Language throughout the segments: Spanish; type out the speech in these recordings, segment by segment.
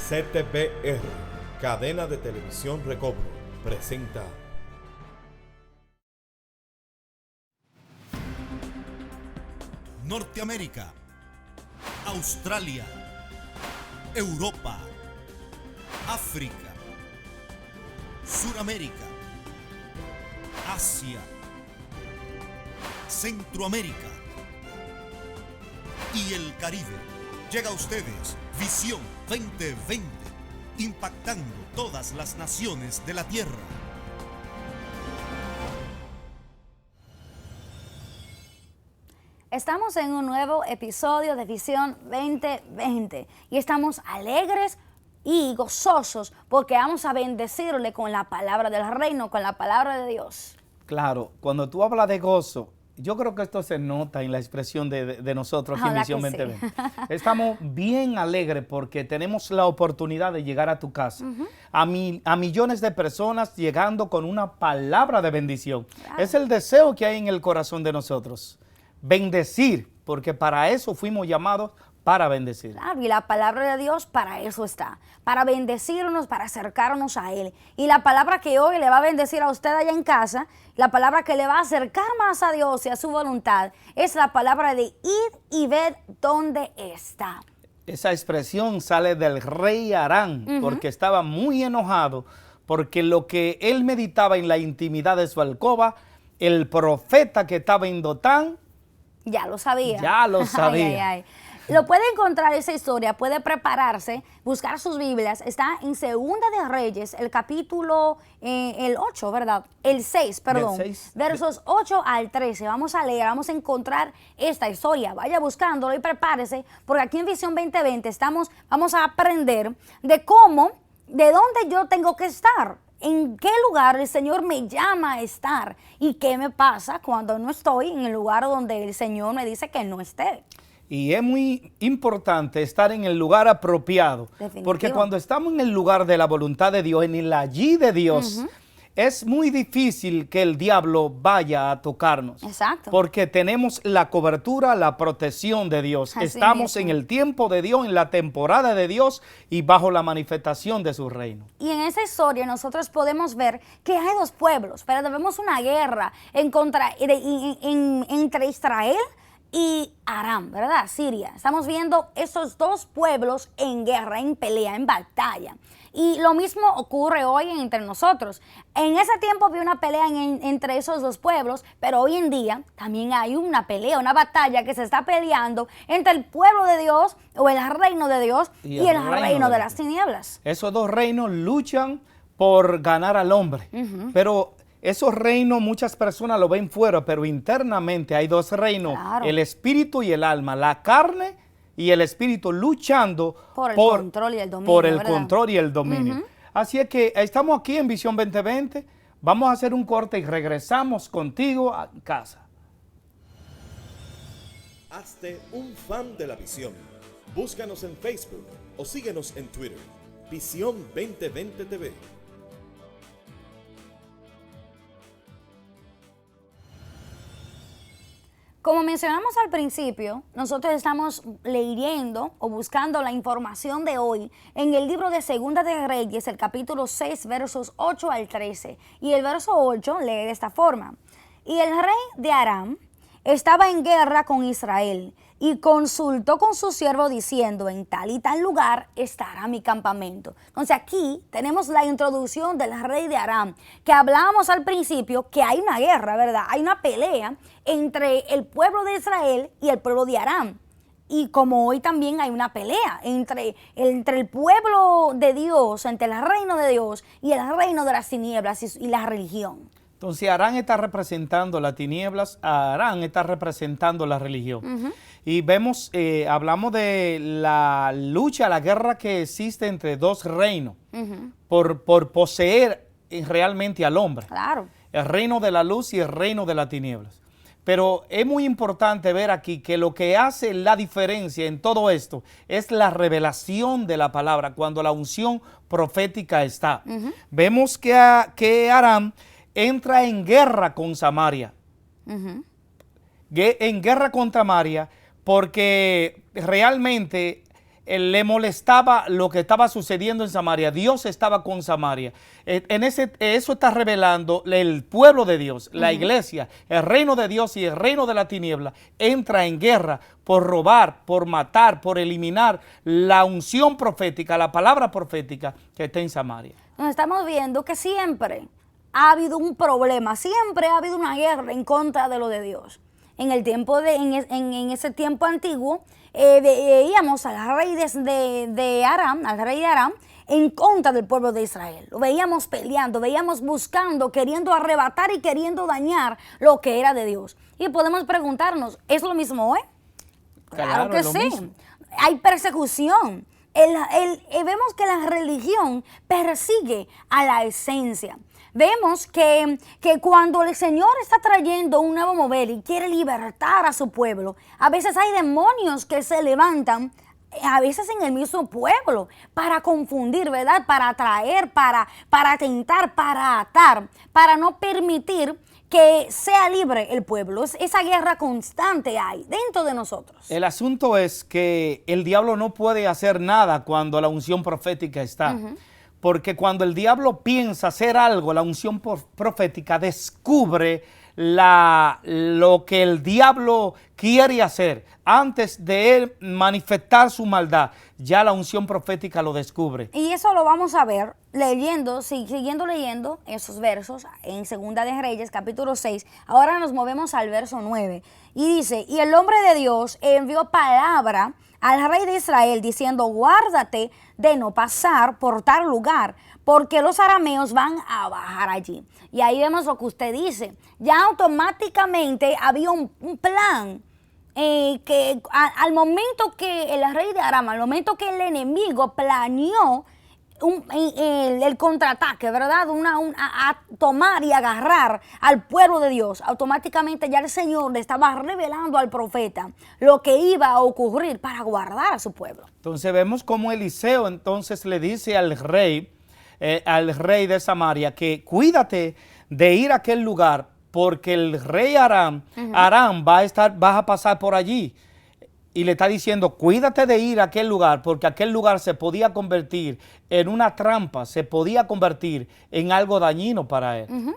CTPR, cadena de televisión Recobro, presenta Norteamérica, Australia, Europa, África, Suramérica, Asia, Centroamérica y el Caribe. Llega a ustedes Visión 2020, impactando todas las naciones de la Tierra. Estamos en un nuevo episodio de Visión 2020 y estamos alegres y gozosos porque vamos a bendecirle con la palabra del reino, con la palabra de Dios. Claro, cuando tú hablas de gozo, yo creo que esto se nota en la expresión de nosotros aquí en Visión 2020. Sí. Estamos bien alegres porque tenemos la oportunidad de llegar a tu casa, a millones de personas llegando con una palabra de bendición. Claro. Es el deseo que hay en el corazón de nosotros, bendecir, porque para eso fuimos llamados, para bendecir. Claro, y la palabra de Dios para eso está, para bendecirnos, para acercarnos a Él. Y la palabra que hoy le va a bendecir a usted allá en casa, la palabra que le va a acercar más a Dios y a su voluntad, es la palabra de id y ved dónde está. Esa expresión sale del rey Aram, porque estaba muy enojado, porque lo que él meditaba en la intimidad de su alcoba, el profeta que estaba en Dotán, ya lo sabía. Ya lo sabía. Ay, ay, ay. Lo puede encontrar esa historia, puede prepararse, buscar sus Biblias. Está en Segunda de Reyes, el capítulo el 8, ¿verdad? El 6, perdón. 6. Versos 8 al 13. Vamos a leer, vamos a encontrar esta historia. Vaya buscándolo y prepárese, porque aquí en Visión 2020 vamos a aprender de cómo, de dónde yo tengo que estar. ¿En qué lugar el Señor me llama a estar? ¿Y qué me pasa cuando no estoy en el lugar donde el Señor me dice que no esté? Y es muy importante estar en el lugar apropiado, porque cuando estamos en el lugar de la voluntad de Dios, en el allí de Dios, es muy difícil que el diablo vaya a tocarnos. Exacto. Porque tenemos la cobertura, la protección de Dios. Así estamos mismo. en el tiempo de Dios, en la temporada de Dios y bajo la manifestación de su reino. Y en esa historia nosotros podemos ver que hay dos pueblos, pero vemos una guerra entre Israel y Aram, ¿verdad? Siria. Estamos viendo esos dos pueblos en guerra, en pelea, en batalla. Y lo mismo ocurre hoy entre nosotros. En ese tiempo había una pelea entre esos dos pueblos, pero hoy en día también hay una pelea, una batalla que se está peleando entre el pueblo de Dios o el reino de Dios y el reino de las tinieblas. Esos dos reinos luchan por ganar al hombre, pero esos reinos muchas personas lo ven fuera, pero internamente hay dos reinos, claro. El espíritu y el alma, la carne y el espíritu luchando por el control y el dominio. Por el control y el dominio. Así es que estamos aquí en Visión 2020, vamos a hacer un corte y regresamos contigo a casa. Hazte un fan de la visión. Búscanos en Facebook o síguenos en Twitter. Visión 2020 TV. Como mencionamos al principio, nosotros estamos leyendo o buscando la información de hoy en el libro de Segunda de Reyes, el capítulo 6, versos 8 al 13. Y el verso 8 lee de esta forma. Y el rey de Aram estaba en guerra con Israel y consultó con su siervo diciendo, en tal y tal lugar estará mi campamento. Entonces aquí tenemos la introducción del rey de Aram, que hablábamos al principio que hay una guerra, ¿verdad? Hay una pelea entre el pueblo de Israel y el pueblo de Aram. Y como hoy también hay una pelea entre el pueblo de Dios, entre el reino de Dios y el reino de las tinieblas y la religión. Entonces Aram está representando las tinieblas, Aram está representando la religión. Y vemos, hablamos de la lucha, la guerra que existe entre dos reinos por poseer realmente al hombre. Claro. El reino de la luz y el reino de las tinieblas. Pero es muy importante ver aquí que lo que hace la diferencia en todo esto es la revelación de la palabra, cuando la unción profética está. Vemos que Aram entra en guerra con Samaria. En guerra con Samaria porque realmente le molestaba lo que estaba sucediendo en Samaria. Dios estaba con Samaria. Eso está revelando el pueblo de Dios, la iglesia, el reino de Dios y el reino de la tiniebla entra en guerra por robar, por matar, por eliminar la unción profética, la palabra profética que está en Samaria. Nos estamos viendo que siempre ha habido un problema, siempre ha habido una guerra en contra de lo de Dios. En el tiempo en ese tiempo antiguo, veíamos al rey de Aram, al rey de Aram, en contra del pueblo de Israel. Lo veíamos peleando, veíamos buscando, queriendo arrebatar y queriendo dañar lo que era de Dios. Y podemos preguntarnos, ¿es lo mismo hoy? Claro que sí. Mismo. Hay persecución. Vemos que la religión persigue a la esencia. Vemos que cuando el Señor está trayendo un nuevo mover y quiere libertar a su pueblo, a veces hay demonios que se levantan, a veces en el mismo pueblo, para confundir, ¿verdad? Para atraer, para tentar, para atar, para no permitir que sea libre el pueblo. Esa guerra constante hay dentro de nosotros. El asunto es que el diablo no puede hacer nada cuando la unción profética está. Porque cuando el diablo piensa hacer algo, la unción profética descubre lo que el diablo quiere hacer. Antes de él manifestar su maldad, ya la unción profética lo descubre. Y eso lo vamos a ver siguiendo leyendo esos versos en Segunda de Reyes, capítulo 6. Ahora nos movemos al verso 9. Y dice, y el hombre de Dios envió palabra al rey de Israel diciendo, guárdate de no pasar por tal lugar, porque los arameos van a bajar allí. Y ahí vemos lo que usted dice. Ya automáticamente había un plan que al momento que el rey de Aram, al momento que el enemigo planeó el contraataque, ¿verdad? A tomar y agarrar al pueblo de Dios, automáticamente ya el Señor le estaba revelando al profeta lo que iba a ocurrir para guardar a su pueblo. Entonces vemos cómo Eliseo entonces le dice al rey de Samaria que cuídate de ir a aquel lugar porque el rey Aram vas a pasar por allí. Y le está diciendo, cuídate de ir a aquel lugar, porque aquel lugar se podía convertir en una trampa, se podía convertir en algo dañino para él.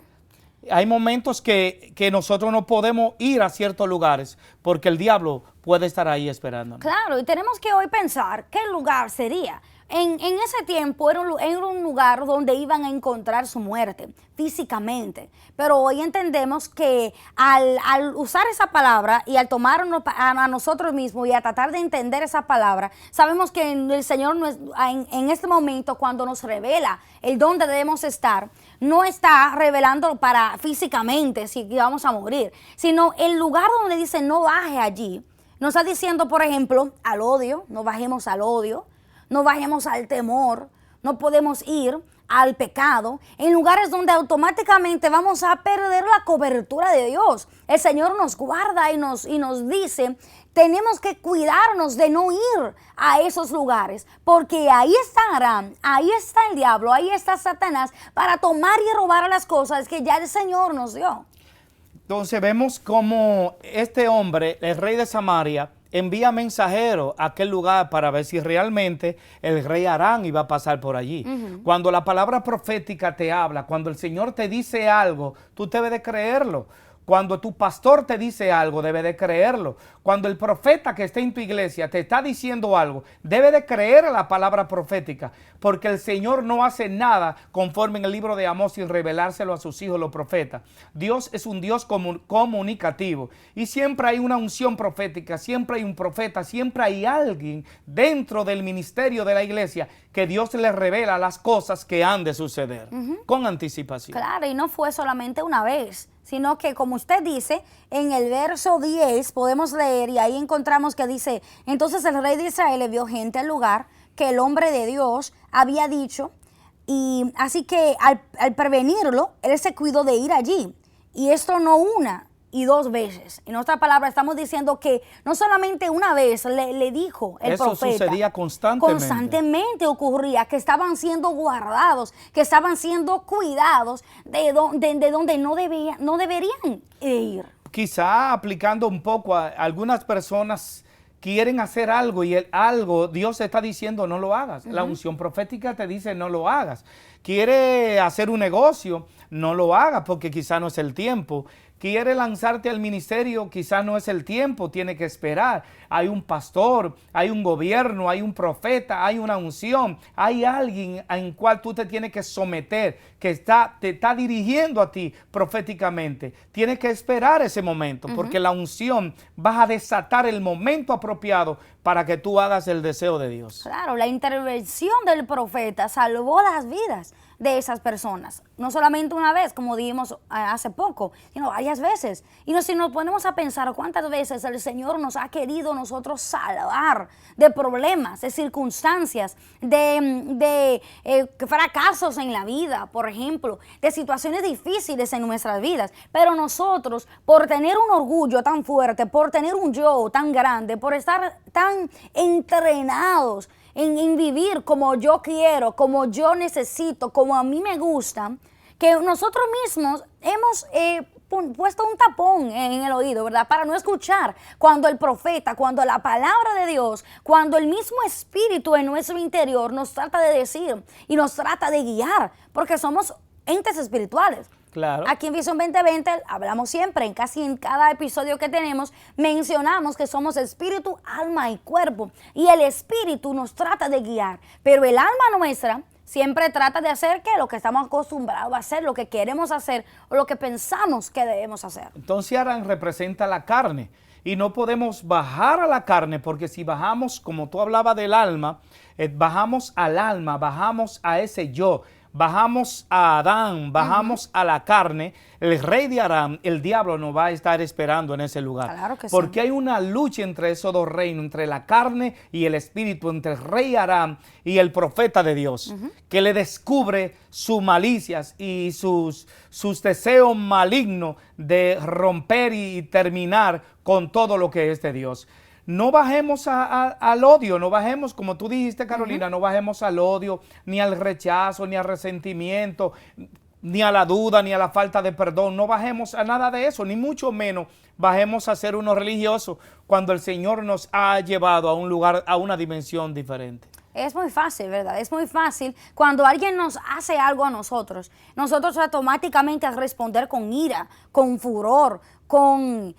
Hay momentos que nosotros no podemos ir a ciertos lugares, porque el diablo puede estar ahí esperándonos. Claro, y tenemos que hoy pensar qué lugar sería. En ese tiempo era un lugar donde iban a encontrar su muerte físicamente, pero hoy entendemos que al usar esa palabra y al tomarnos a nosotros mismos y a tratar de entender esa palabra, sabemos que el Señor en este momento cuando nos revela el dónde debemos estar, no está revelando para físicamente si vamos a morir, sino el lugar donde dice no baje allí, nos está diciendo, por ejemplo, al odio, no bajemos al odio, no bajemos al temor, no podemos ir al pecado, en lugares donde automáticamente vamos a perder la cobertura de Dios. El Señor nos guarda y nos dice, tenemos que cuidarnos de no ir a esos lugares, porque ahí está Aram, ahí está el diablo, ahí está Satanás, para tomar y robar las cosas que ya el Señor nos dio. Entonces vemos cómo este hombre, el rey de Samaria, envía mensajeros a aquel lugar para ver si realmente el rey Aram iba a pasar por allí. Cuando la palabra profética te habla, cuando el Señor te dice algo, tú debes de creerlo. Cuando tu pastor te dice algo, debe de creerlo. Cuando el profeta que está en tu iglesia te está diciendo algo, debe de creer la palabra profética, porque el Señor no hace nada conforme en el libro de Amós sin revelárselo a sus hijos los profetas. Dios es un Dios comunicativo y siempre hay una unción profética, siempre hay un profeta, siempre hay alguien dentro del ministerio de la iglesia que Dios le revela las cosas que han de suceder con anticipación. Claro, y no fue solamente una vez, sino que como usted dice, en el verso 10 podemos leer y ahí encontramos que dice, entonces el rey de Israel le vio gente al lugar que el hombre de Dios había dicho, y así que al prevenirlo, él se cuidó de ir allí, y esto no una y dos veces. En otra palabra, estamos diciendo que no solamente una vez le dijo el profeta. Eso sucedía constantemente. Constantemente ocurría que estaban siendo guardados, que estaban siendo cuidados de donde no deberían ir. Quizá aplicando un poco a algunas personas quieren hacer algo y algo Dios está diciendo no lo hagas. La unción profética te dice no lo hagas. Quiere hacer un negocio, no lo hagas porque quizá no es el tiempo. Quiere lanzarte al ministerio, quizá no es el tiempo, tiene que esperar. Hay un pastor, hay un gobierno, hay un profeta, hay una unción, hay alguien en cual tú te tienes que someter, que te está dirigiendo a ti proféticamente. Tienes que esperar ese momento, porque la unción va a desatar el momento apropiado para que tú hagas el deseo de Dios. Claro, la intervención del profeta salvó las vidas de esas personas, no solamente una vez, como dijimos hace poco, sino varias veces. Y si nos ponemos a pensar cuántas veces el Señor nos ha querido nosotros salvar de problemas, de circunstancias, de fracasos en la vida, por ejemplo, de situaciones difíciles en nuestras vidas, pero nosotros, por tener un orgullo tan fuerte, por tener un yo tan grande, por estar tan entrenados en vivir como yo quiero, como yo necesito, como a mí me gusta, que nosotros mismos hemos puesto un tapón en el oído, ¿verdad? Para no escuchar cuando el profeta, cuando la palabra de Dios, cuando el mismo Espíritu en nuestro interior nos trata de decir y nos trata de guiar, porque somos entes espirituales. Claro. Aquí en Visión 2020 hablamos siempre, casi en cada episodio que tenemos, mencionamos que somos espíritu, alma y cuerpo. Y el espíritu nos trata de guiar, pero el alma nuestra siempre trata de hacer lo que estamos acostumbrados a hacer, lo que queremos hacer o lo que pensamos que debemos hacer. Entonces Aarón representa la carne y no podemos bajar a la carne, porque si bajamos, como tú hablabas del alma, bajamos al alma, bajamos a ese yo, bajamos a Adán, bajamos a la carne, el rey de Aram, el diablo nos va a estar esperando en ese lugar. Claro que sí. Porque hay una lucha entre esos dos reinos, entre la carne y el espíritu, entre el rey Aram y el profeta de Dios, que le descubre sus malicias y sus deseos malignos de romper y terminar con todo lo que es de Dios. No bajemos al odio, no bajemos, como tú dijiste, Carolina, no bajemos al odio, ni al rechazo, ni al resentimiento, ni a la duda, ni a la falta de perdón. No bajemos a nada de eso, ni mucho menos bajemos a ser unos religiosos cuando el Señor nos ha llevado a un lugar, a una dimensión diferente. Es muy fácil, ¿verdad? Es muy fácil cuando alguien nos hace algo a nosotros automáticamente al responder con ira, con furor, con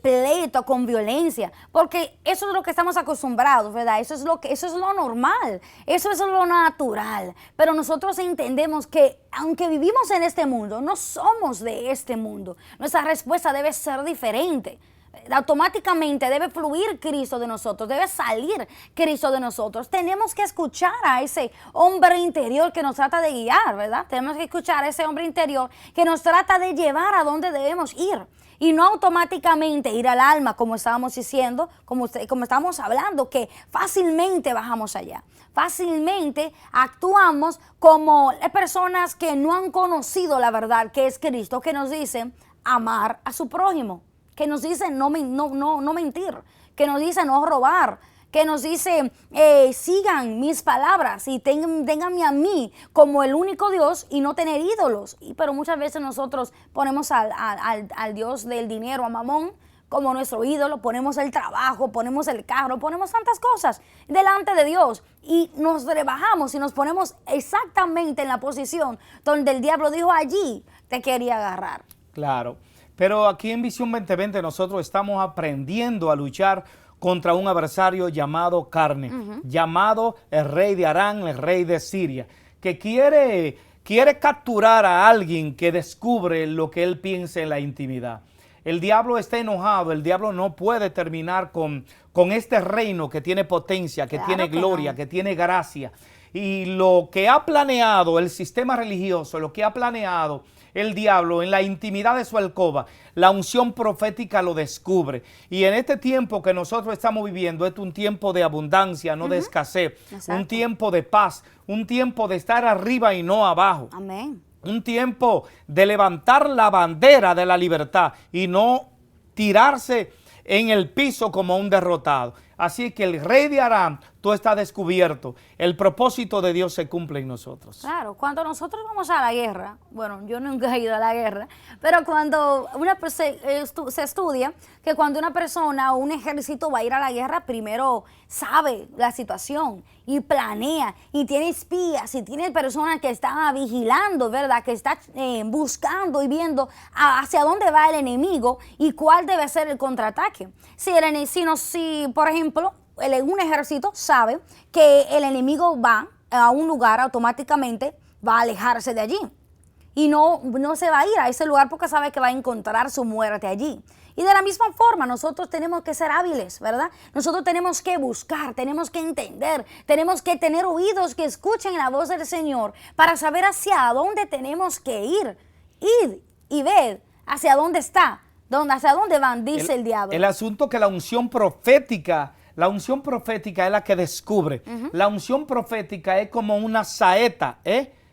pleito, con violencia, porque eso es lo que estamos acostumbrados, ¿verdad? Eso es lo normal, eso es lo natural, pero nosotros entendemos que aunque vivimos en este mundo, no somos de este mundo, nuestra respuesta debe ser diferente. Automáticamente debe fluir Cristo de nosotros, debe salir Cristo de nosotros. Tenemos que escuchar a ese hombre interior que nos trata de guiar, ¿verdad? Tenemos que escuchar a ese hombre interior que nos trata de llevar a donde debemos ir. Y no automáticamente ir al alma, como estábamos diciendo, como estábamos hablando, que fácilmente bajamos allá. Fácilmente actuamos como personas que no han conocido la verdad, que es Cristo, que nos dice amar a su prójimo, que nos dice no mentir, que nos dice no robar, que nos dice sigan mis palabras y ténganme a mí como el único Dios y no tener ídolos. Pero muchas veces nosotros ponemos al Dios del dinero, a Mamón, como nuestro ídolo, ponemos el trabajo, ponemos el carro, ponemos tantas cosas delante de Dios y nos rebajamos y nos ponemos exactamente en la posición donde el diablo dijo allí te quería agarrar. Claro, pero aquí en Visión 2020 nosotros estamos aprendiendo a luchar contra un adversario llamado carne, llamado el rey de Aram, el rey de Siria, que quiere capturar a alguien que descubre lo que él piensa en la intimidad. El diablo está enojado, el diablo no puede terminar con este reino que tiene potencia, que tiene gloria, que tiene gracia. Y lo que ha planeado el sistema religioso, lo que ha planeado el diablo en la intimidad de su alcoba, la unción profética lo descubre. Y en este tiempo que nosotros estamos viviendo, es un tiempo de abundancia, no de escasez. Exacto. Un tiempo de paz, un tiempo de estar arriba y no abajo. Amén. Un tiempo de levantar la bandera de la libertad y no tirarse en el piso como un derrotado. Así que el rey de Aram, tú estás descubierto. El propósito de Dios se cumple en nosotros. Claro, cuando nosotros vamos a la guerra, bueno, yo nunca he ido a la guerra, pero cuando se estudia que cuando una persona o un ejército va a ir a la guerra, primero sabe la situación y planea y tiene espías y tiene personas que están vigilando, ¿verdad? Que están buscando y viendo hacia dónde va el enemigo y cuál debe ser el contraataque. Si por ejemplo, un ejército sabe que el enemigo va a un lugar, automáticamente va a alejarse de allí y no se va a ir a ese lugar porque sabe que va a encontrar su muerte allí. Y de la misma forma nosotros tenemos que ser hábiles, ¿verdad? Nosotros tenemos que buscar, tenemos que entender, tenemos que tener oídos que escuchen la voz del Señor para saber hacia dónde tenemos que ir y ver hacia dónde está, hacia dónde van, dice el diablo. El asunto que la unción profética es la que descubre. La unción profética es como una saeta,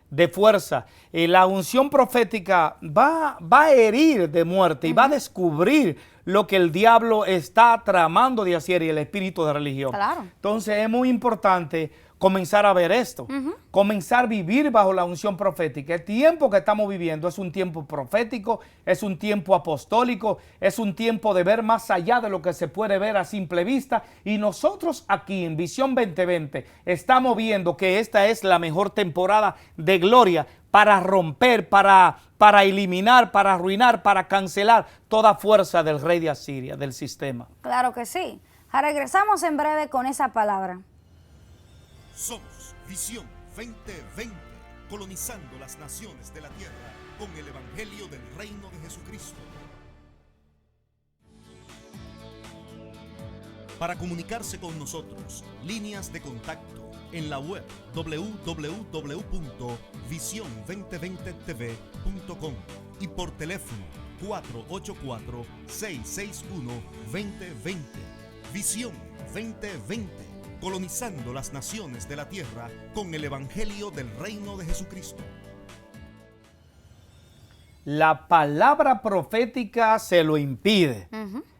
de fuerza. Y la unción profética va a herir de muerte y va a descubrir lo que el diablo está tramando de hacer y el espíritu de religión. Claro. Entonces es muy importante comenzar a ver esto, comenzar a vivir bajo la unción profética. El tiempo que estamos viviendo es un tiempo profético, es un tiempo apostólico, es un tiempo de ver más allá de lo que se puede ver a simple vista. Y nosotros aquí en Visión 2020 estamos viendo que esta es la mejor temporada de gloria para romper, para eliminar, para arruinar, para cancelar toda fuerza del rey de Asiria, del sistema. Claro que sí. Regresamos en breve con esa palabra. Somos Visión 2020, colonizando las naciones de la tierra con el Evangelio del Reino de Jesucristo. Para comunicarse con nosotros, líneas de contacto en la web www.vision2020tv.com y por teléfono 484-661-2020. Visión 2020. Colonizando las naciones de la tierra con el Evangelio del Reino de Jesucristo. La palabra profética se lo impide.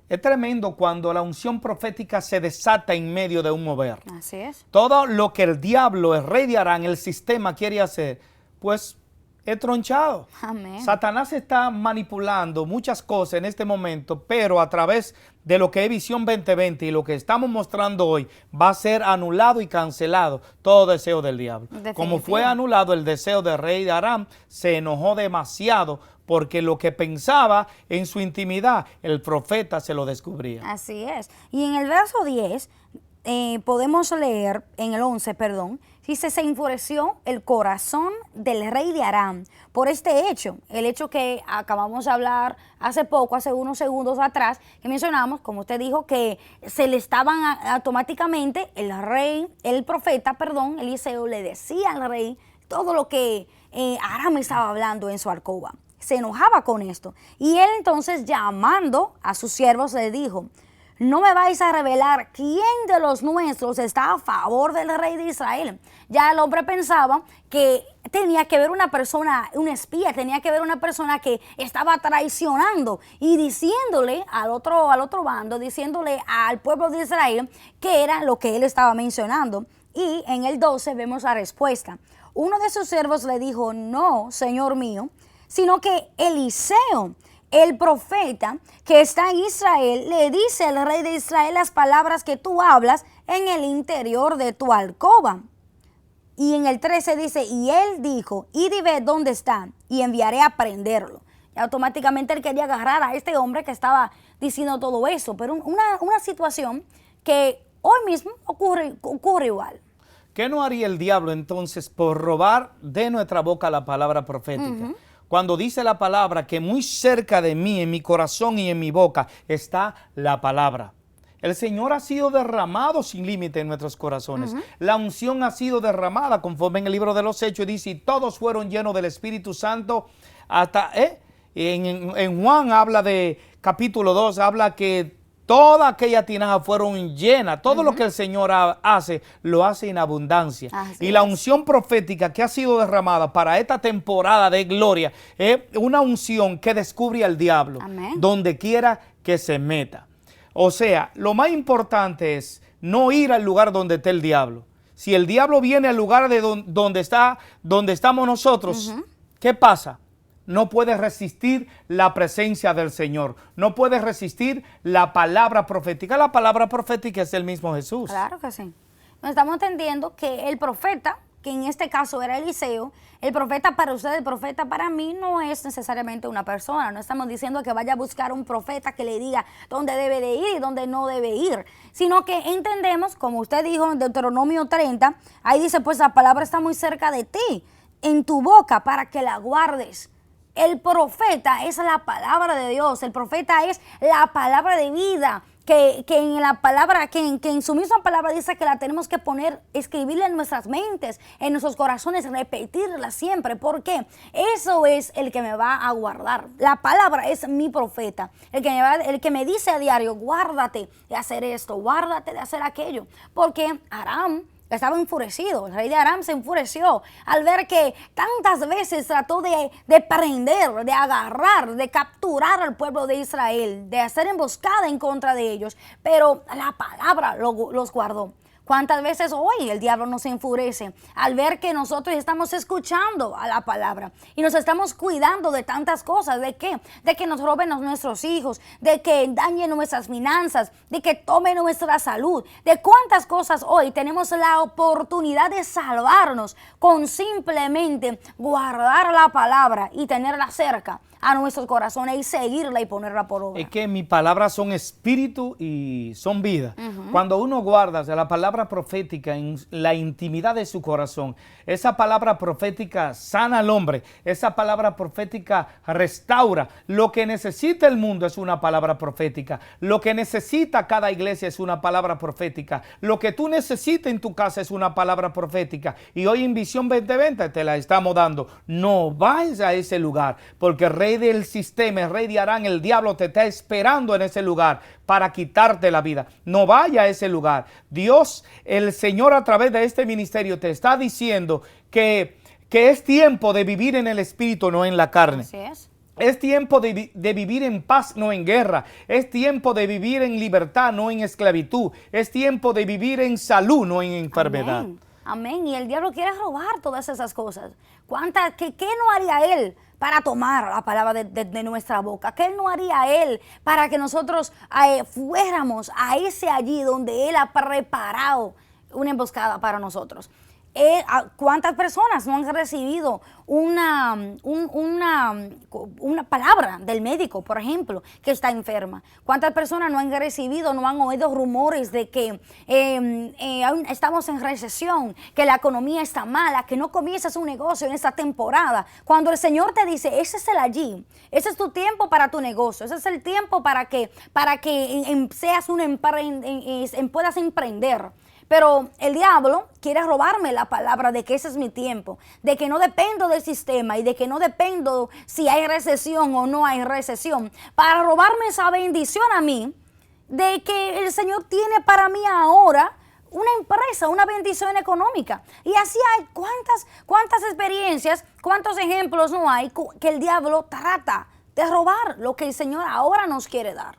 Es tremendo cuando la unción profética se desata en medio de un mover. Así es. Todo lo que el diablo, el rey de Aram, el sistema quiere hacer, pues es tronchado. Amén. Satanás está manipulando muchas cosas en este momento, pero a través de lo que es Visión 2020 y lo que estamos mostrando hoy, va a ser anulado y cancelado todo deseo del diablo. Como fue anulado el deseo del rey de Aram, se enojó demasiado porque lo que pensaba en su intimidad, el profeta se lo descubría. Así es. Y en el verso 10, podemos leer, en el 11, perdón, dice, se enfureció el corazón del rey de Aram por este hecho, el hecho que acabamos de hablar hace poco, hace unos segundos atrás, que mencionamos, como usted dijo, que se le estaban automáticamente, el profeta, Eliseo le decía al rey todo lo que Aram estaba hablando en su alcoba. Se enojaba con esto. Y él entonces, llamando a sus siervos, le dijo, no me vais a revelar quién de los nuestros está a favor del rey de Israel. Ya el hombre pensaba que tenía que ver una persona, un espía, tenía que ver una persona que estaba traicionando y diciéndole al otro bando, diciéndole al pueblo de Israel que era lo que él estaba mencionando. Y en el 12 vemos la respuesta. Uno de sus siervos le dijo, no, señor mío, sino que Eliseo, el profeta que está en Israel, le dice al rey de Israel las palabras que tú hablas en el interior de tu alcoba. Y en el 13 dice, y él dijo, id y ved dónde está, y enviaré a prenderlo. Y automáticamente él quería agarrar a este hombre que estaba diciendo todo eso. Pero una situación que hoy mismo ocurre igual. ¿Qué no haría el diablo entonces por robar de nuestra boca la palabra profética? Cuando dice la palabra que muy cerca de mí, en mi corazón y en mi boca, está la palabra. El Señor ha sido derramado sin límite en nuestros corazones. La unción ha sido derramada, conforme en el libro de los Hechos dice, y todos fueron llenos del Espíritu Santo. Hasta en Juan habla de, capítulo 2, habla que toda aquella tinaja fueron llenas. Todo lo que el Señor hace, lo hace en abundancia. Y la unción profética que ha sido derramada para esta temporada de gloria es una unción que descubre al diablo donde quiera que se meta. O sea, lo más importante es no ir al lugar donde está el diablo. Si el diablo viene al lugar de donde estamos nosotros, ¿qué pasa? No puedes resistir la presencia del Señor. No puedes resistir la palabra profética. La palabra profética es el mismo Jesús. Claro que sí. Nos estamos entendiendo que el profeta, que en este caso era Eliseo, el profeta para usted, el profeta para mí no es necesariamente una persona. No estamos diciendo que vaya a buscar un profeta que le diga dónde debe de ir y dónde no debe ir, sino que entendemos, como usted dijo en Deuteronomio 30, ahí dice, pues la palabra está muy cerca de ti, en tu boca, para que la guardes. El profeta es la palabra de Dios, el profeta es la palabra de vida, que en la palabra, que en su misma palabra dice que la tenemos que poner, escribirla en nuestras mentes, en nuestros corazones, repetirla siempre. ¿Por qué? Eso es el que me va a guardar. La palabra es mi profeta, el que me dice a diario, guárdate de hacer esto, guárdate de hacer aquello, porque Aram estaba enfurecido. El rey de Aram se enfureció al ver que tantas veces trató de prender, de agarrar, de capturar al pueblo de Israel, de hacer emboscada en contra de ellos, pero la palabra los guardó. ¿Cuántas veces hoy el diablo nos enfurece al ver que nosotros estamos escuchando a la palabra y nos estamos cuidando de tantas cosas? ¿De qué? De que nos roben a nuestros hijos, de que dañen nuestras finanzas, de que tomen nuestra salud. De cuántas cosas hoy tenemos la oportunidad de salvarnos con simplemente guardar la palabra y tenerla cerca a nuestros corazones y seguirla y ponerla por obra. Es que mis palabras son espíritu y son vida. Cuando uno guarda la palabra profética en la intimidad de su corazón, esa palabra profética sana al hombre, esa palabra profética restaura. Lo que necesita el mundo es una palabra profética. Lo que necesita cada iglesia es una palabra profética. Lo que tú necesitas en tu casa es una palabra profética. Y hoy en Visión 2020 te la estamos dando. No vayas a ese lugar, porque el rey del sistema, el rey de Aram, el diablo te está esperando en ese lugar para quitarte la vida. No vaya a ese lugar. Dios, el Señor, a través de este ministerio te está diciendo que es tiempo de vivir en el espíritu, no en la carne. Así es. Es tiempo de vivir en paz, no en guerra. Es tiempo de vivir en libertad, no en esclavitud. Es tiempo de vivir en salud, no en enfermedad. Amén. Amén. Y el diablo quiere robar todas esas cosas. ¿Qué no haría él para tomar la palabra de nuestra boca? ¿Qué no haría él para que nosotros fuéramos a ese allí donde él ha preparado una emboscada para nosotros? ¿Cuántas personas no han recibido una palabra del médico, por ejemplo, que está enferma? ¿Cuántas personas no han recibido, no han oído rumores de que estamos en recesión, que la economía está mala, que no comienzas un negocio en esta temporada? Cuando el Señor te dice, ese es el allí, ese es tu tiempo para tu negocio, ese es el tiempo para que seas puedas emprender. Pero el diablo quiere robarme la palabra de que ese es mi tiempo, de que no dependo del sistema y de que no dependo si hay recesión o no hay recesión, para robarme esa bendición a mí, de que el Señor tiene para mí ahora una empresa, una bendición económica. Y así hay cuántas experiencias, cuántos ejemplos no hay que el diablo trata de robar lo que el Señor ahora nos quiere dar.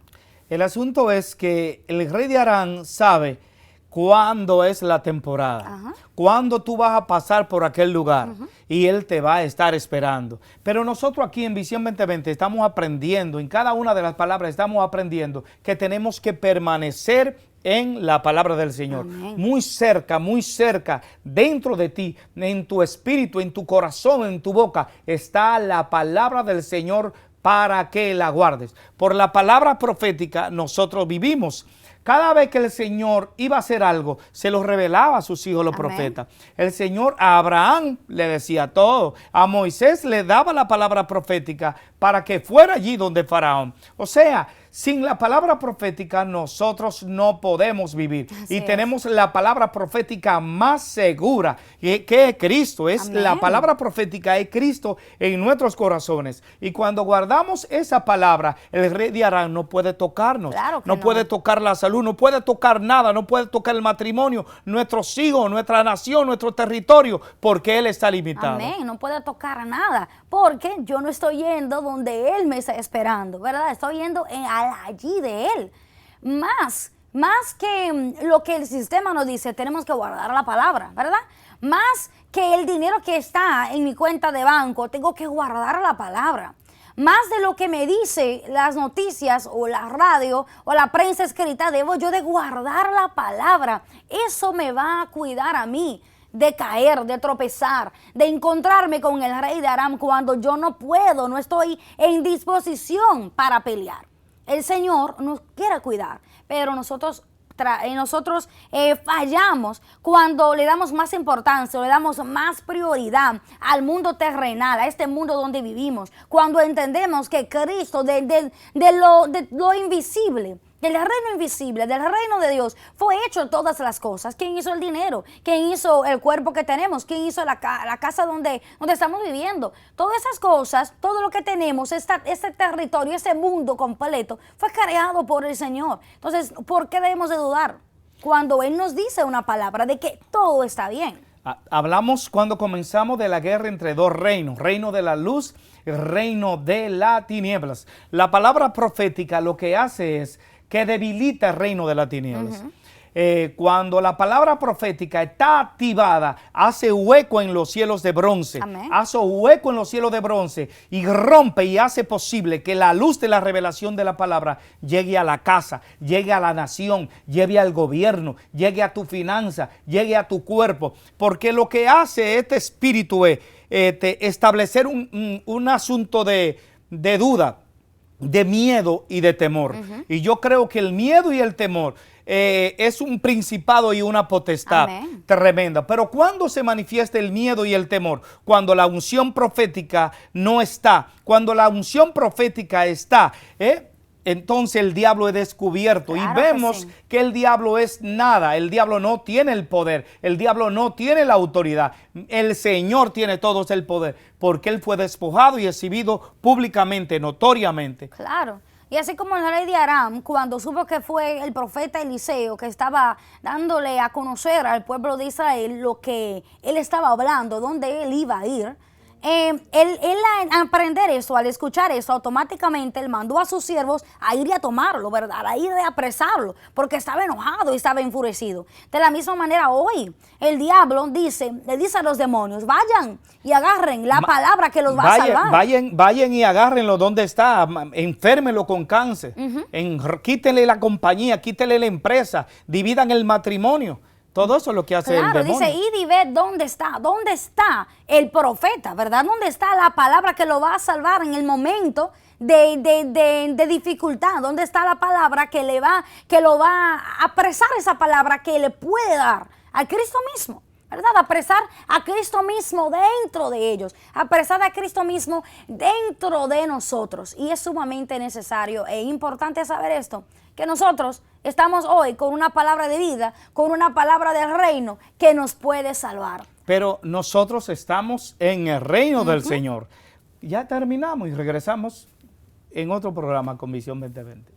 El asunto es que el rey de Aram sabe cuándo es la temporada, cuándo tú vas a pasar por aquel lugar y él te va a estar esperando. Pero nosotros aquí en Visión 2020 estamos aprendiendo, en cada una de las palabras estamos aprendiendo que tenemos que permanecer en la palabra del Señor. Amén. Muy cerca, dentro de ti, en tu espíritu, en tu corazón, en tu boca, está la palabra del Señor para que la guardes. Por la palabra profética nosotros vivimos. Cada vez que el Señor iba a hacer algo, se lo revelaba a sus hijos los profetas. El Señor a Abraham le decía todo. A Moisés le daba la palabra profética para que fuera allí donde Faraón. O sea, sin la palabra profética nosotros no podemos vivir. Así y tenemos la palabra profética más segura, que es Cristo. La palabra profética es Cristo en nuestros corazones. Y cuando guardamos esa palabra, el rey de Aram no puede tocarnos. Claro no puede tocar la salud, no puede tocar nada, no puede tocar el matrimonio, nuestros hijos, nuestra nación, nuestro territorio, porque Él está limitado. Amén, no puede tocar nada, porque yo no estoy yendo donde Él me está esperando, ¿verdad? Estoy yendo allí de Él. Más, más que lo que el sistema nos dice, tenemos que guardar la palabra, ¿verdad? Más que el dinero que está en mi cuenta de banco, tengo que guardar la palabra. Más de lo que me dice las noticias o la radio o la prensa escrita, debo yo de guardar la palabra. Eso me va a cuidar a mí de caer, de tropezar, de encontrarme con el rey de Aram cuando yo no puedo, no estoy en disposición para pelear. El Señor nos quiere cuidar, pero nosotros fallamos cuando le damos más importancia, le damos más prioridad al mundo terrenal, a este mundo donde vivimos, cuando entendemos que Cristo de lo invisible, del reino invisible, del reino de Dios, fue hecho todas las cosas. ¿Quién hizo el dinero? ¿Quién hizo el cuerpo que tenemos? ¿Quién hizo la casa donde estamos viviendo? Todas esas cosas, todo lo que tenemos, este territorio, ese mundo completo, fue creado por el Señor. Entonces, ¿por qué debemos de dudar cuando Él nos dice una palabra de que todo está bien? Hablamos cuando comenzamos de la guerra entre dos reinos, reino de la luz y reino de las tinieblas. La palabra profética lo que hace es que debilita el reino de las tinieblas. Cuando la palabra profética está activada, hace hueco en los cielos de bronce. Amén. Hace hueco en los cielos de bronce y rompe y hace posible que la luz de la revelación de la palabra llegue a la casa, llegue a la nación, llegue al gobierno, llegue a tu finanza, llegue a tu cuerpo. Porque lo que hace este espíritu es establecer un asunto de duda, de miedo y de temor. Y yo creo que el miedo y el temor es un principado y una potestad tremenda. Pero ¿cuándo se manifiesta el miedo y el temor? Cuando la unción profética no está. Cuando la unción profética está, entonces el diablo es descubierto. Claro, y vemos que el diablo es nada. El diablo no tiene el poder. El diablo no tiene la autoridad. El Señor tiene todo el poder, porque Él fue despojado y exhibido públicamente, notoriamente. Claro. Y así como el rey de Aram, cuando supo que fue el profeta Eliseo que estaba dándole a conocer al pueblo de Israel lo que él estaba hablando, dónde él iba a ir, él al aprender eso, al escuchar eso, automáticamente él mandó a sus siervos a ir a tomarlo, ¿verdad? A ir a apresarlo, porque estaba enojado y estaba enfurecido. De la misma manera hoy, el diablo le dice a los demonios, vayan y agarren la palabra que los va a salvar. Vayan y agárrenlo donde está, enférmelo con cáncer, quítenle la compañía, quítenle la empresa, dividan el matrimonio. Todo eso es lo que hace el demonio. Dice, id y ved dónde está el profeta, ¿verdad? ¿Dónde está la palabra que lo va a salvar en el momento de dificultad? ¿Dónde está la palabra que lo va a apresar, esa palabra que le puede dar a Cristo mismo? ¿Verdad? Apresar a Cristo mismo dentro de ellos, apresar a Cristo mismo dentro de nosotros. Y es sumamente necesario e importante saber esto, que nosotros estamos hoy con una palabra de vida, con una palabra del reino que nos puede salvar. Pero nosotros estamos en el reino del Señor. Ya terminamos y regresamos en otro programa con Visión 2020.